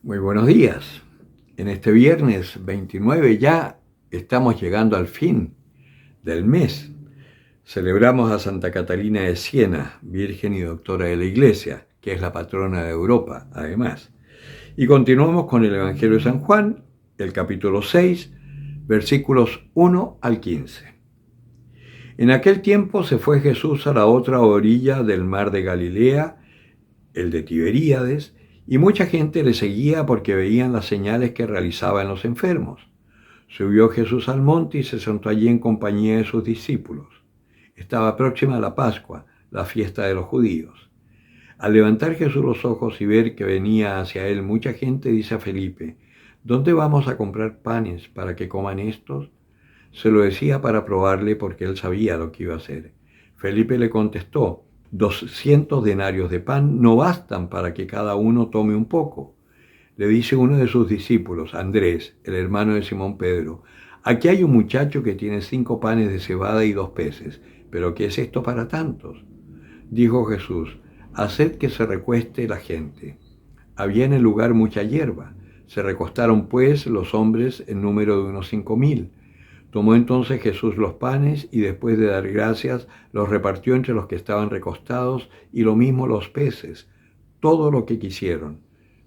Muy buenos días. En este viernes 29 ya estamos llegando al fin del mes. Celebramos a Santa Catalina de Siena, Virgen y Doctora de la Iglesia, que es la patrona de Europa, además. Y continuamos con el Evangelio de San Juan, el capítulo 6, versículos 1 al 15. En aquel tiempo se fue Jesús a la otra orilla del mar de Galilea, el de Tiberíades, y mucha gente le seguía porque veían las señales que realizaba en los enfermos. Subió Jesús al monte y se sentó allí en compañía de sus discípulos. Estaba próxima la Pascua, la fiesta de los judíos. Al levantar Jesús los ojos y ver que venía hacia él mucha gente, dice a Felipe: ¿Dónde vamos a comprar panes para que coman estos? Se lo decía para probarle porque él sabía lo que iba a hacer. Felipe le contestó: 200 denarios de pan no bastan para que cada uno tome un poco. Le dice uno de sus discípulos, Andrés, el hermano de Simón Pedro: aquí hay un muchacho que tiene 5 panes de cebada y 2 peces, pero ¿qué es esto para tantos? Dijo Jesús: haced que se recueste la gente. Había en el lugar mucha hierba. Se recostaron pues los hombres en número de unos 5000. Tomó entonces Jesús los panes y después de dar gracias los repartió entre los que estaban recostados y lo mismo los peces, todo lo que quisieron.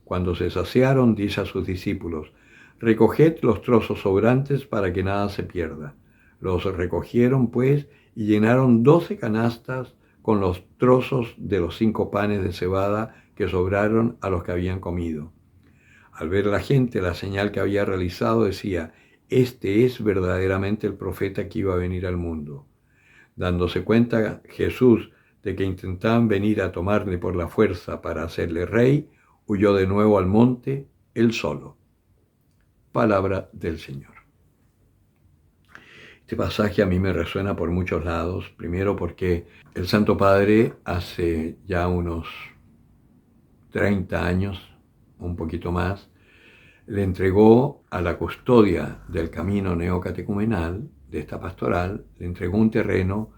Cuando se saciaron, dice a sus discípulos: recoged los trozos sobrantes para que nada se pierda. Los recogieron pues y llenaron 12 canastas con los trozos de los 5 panes de cebada que sobraron a los que habían comido. Al ver la gente la señal que había realizado, decía: este es verdaderamente el profeta que iba a venir al mundo. Dándose cuenta Jesús de que intentaban venir a tomarle por la fuerza para hacerle rey, huyó de nuevo al monte, él solo. Palabra del Señor. Este pasaje a mí me resuena por muchos lados. Primero porque el Santo Padre hace ya unos 30 años, un poquito más, le entregó a la custodia del camino neocatecumenal, de esta pastoral, le entregó un terreno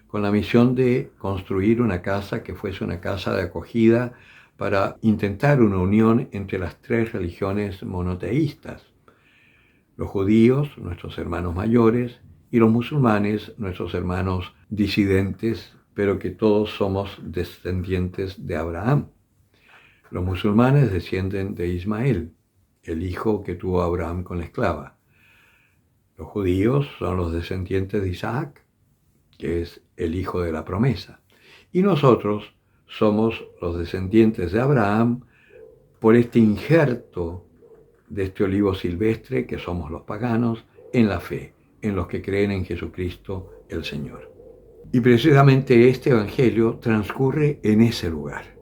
con la misión de construir una casa que fuese una casa de acogida para intentar una unión entre las 3 religiones monoteístas: los judíos, nuestros hermanos mayores, y los musulmanes, nuestros hermanos disidentes, pero que todos somos descendientes de Abraham. Los musulmanes descienden de Ismael, el hijo que tuvo Abraham con la esclava. Los judíos son los descendientes de Isaac, que es el hijo de la promesa. Y nosotros somos los descendientes de Abraham por este injerto de este olivo silvestre que somos los paganos en la fe, en los que creen en Jesucristo el Señor. Y precisamente este evangelio transcurre en ese lugar.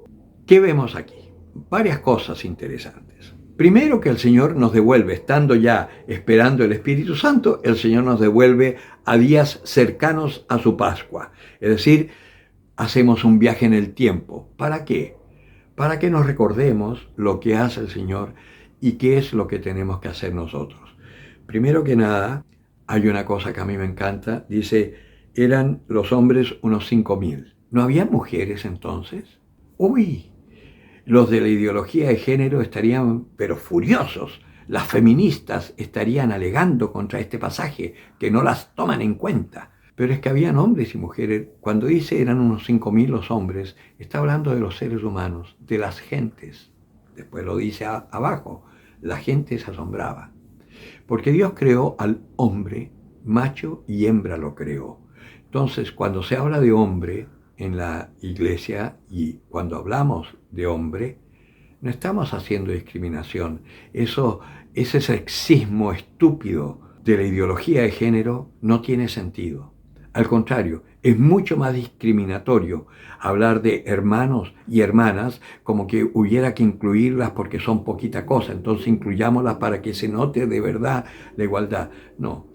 ¿Qué vemos aquí? Varias cosas interesantes. Primero, que el Señor nos devuelve, estando ya esperando el Espíritu Santo, el Señor nos devuelve a días cercanos a su Pascua. Es decir, hacemos un viaje en el tiempo. ¿Para qué? Para que nos recordemos lo que hace el Señor y qué es lo que tenemos que hacer nosotros. Primero que nada, hay una cosa que a mí me encanta. Dice, eran los hombres unos 5000. ¿No había mujeres entonces? ¡Uy! Los de la ideología de género estarían pero furiosos. Las feministas estarían alegando contra este pasaje, que no las toman en cuenta. Pero es que habían hombres y mujeres. Cuando dice eran unos 5000 los hombres, está hablando de los seres humanos, de las gentes. Después lo dice abajo, la gente se asombraba. Porque Dios creó al hombre, macho y hembra lo creó. Entonces, cuando se habla de hombre en la iglesia y cuando hablamos de hombre, no estamos haciendo discriminación. Ese sexismo estúpido de la ideología de género no tiene sentido. Al contrario, es mucho más discriminatorio hablar de hermanos y hermanas como que hubiera que incluirlas porque son poquita cosa, entonces incluyámoslas para que se note de verdad la igualdad. No.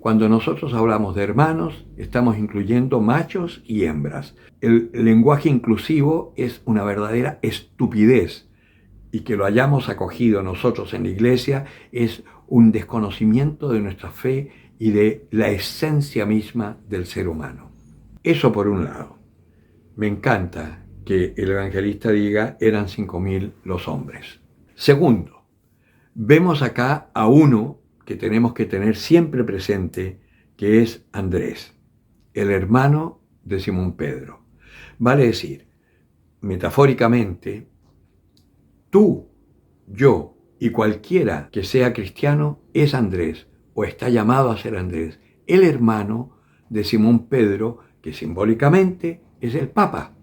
Cuando nosotros hablamos de hermanos, estamos incluyendo machos y hembras. El lenguaje inclusivo es una verdadera estupidez, y que lo hayamos acogido nosotros en la iglesia es un desconocimiento de nuestra fe y de la esencia misma del ser humano. Eso por un lado. Me encanta que el evangelista diga eran 5000 los hombres. Segundo, Vemos acá a uno que tenemos que tener siempre presente, que es Andrés, el hermano de Simón Pedro. Vale decir, metafóricamente, tú, yo y cualquiera que sea cristiano es Andrés o está llamado a ser Andrés, el hermano de Simón Pedro, que simbólicamente es el Papa.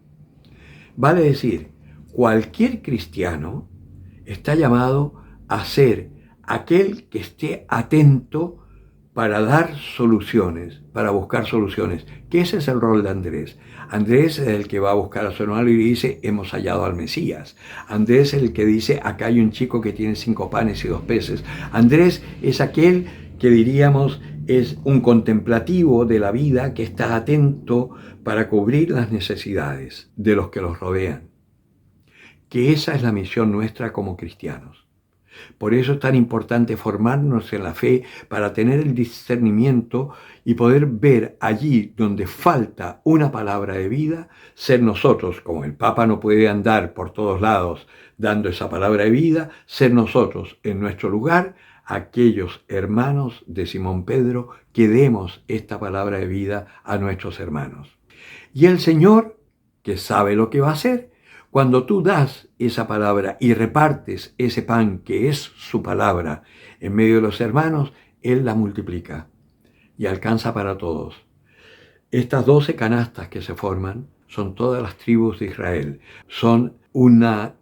Vale decir, cualquier cristiano está llamado a ser aquel que esté atento para dar soluciones, para buscar soluciones, que ese es el rol de Andrés. Andrés es el que va a buscar a su hermano y dice, hemos hallado al Mesías. Andrés es el que dice, acá hay un chico que tiene 5 panes y 2 peces. Andrés es aquel que diríamos es un contemplativo de la vida que está atento para cubrir las necesidades de los que los rodean. Que esa es la misión nuestra como cristianos. Por eso es tan importante formarnos en la fe para tener el discernimiento y poder ver allí donde falta una palabra de vida, ser nosotros, como el Papa no puede andar por todos lados dando esa palabra de vida, ser nosotros en nuestro lugar, aquellos hermanos de Simón Pedro, que demos esta palabra de vida a nuestros hermanos. Y el Señor, que sabe lo que va a hacer, cuando tú das esa palabra y repartes ese pan que es su palabra en medio de los hermanos, Él la multiplica y alcanza para todos. Estas 12 canastas que se forman son todas las tribus de Israel. Son una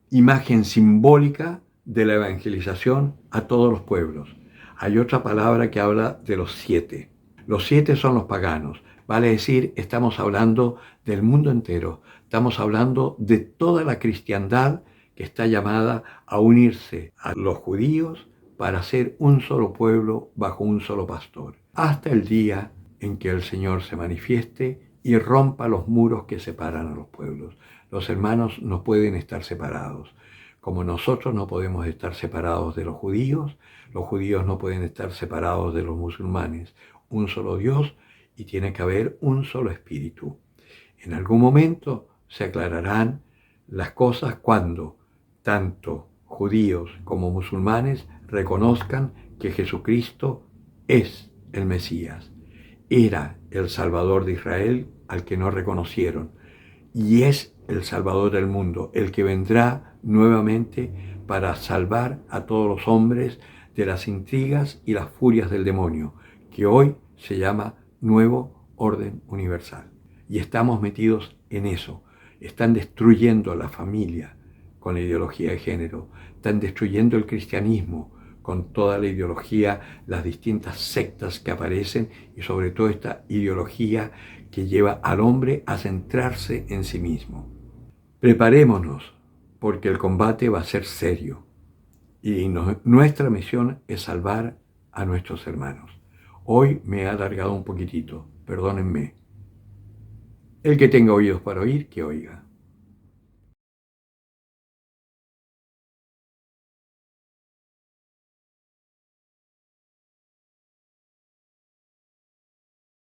imagen simbólica de la evangelización a todos los pueblos. Hay otra palabra que habla de los 7. Los 7 son los paganos. Vale decir, estamos hablando del mundo entero. Estamos hablando de toda la cristiandad que está llamada a unirse a los judíos para ser un solo pueblo bajo un solo pastor. Hasta el día en que el Señor se manifieste y rompa los muros que separan a los pueblos. Los hermanos no pueden estar separados. Como nosotros no podemos estar separados de los judíos no pueden estar separados de los musulmanes. Un solo Dios y tiene que haber un solo espíritu. En algún momento se aclararán las cosas cuando tanto judíos como musulmanes reconozcan que Jesucristo es el Mesías. Era el Salvador de Israel al que no reconocieron y es el Salvador del mundo, el que vendrá nuevamente para salvar a todos los hombres de las intrigas y las furias del demonio, que hoy se llama Nuevo Orden Universal. Y estamos metidos en eso. Están destruyendo la familia con la ideología de género, están destruyendo el cristianismo con toda la ideología, las distintas sectas que aparecen y sobre todo esta ideología que lleva al hombre a centrarse en sí mismo. Preparémonos porque el combate va a ser serio y nuestra misión es salvar a nuestros hermanos. Hoy me he alargado un poquitito, perdónenme. El que tenga oídos para oír, que oiga.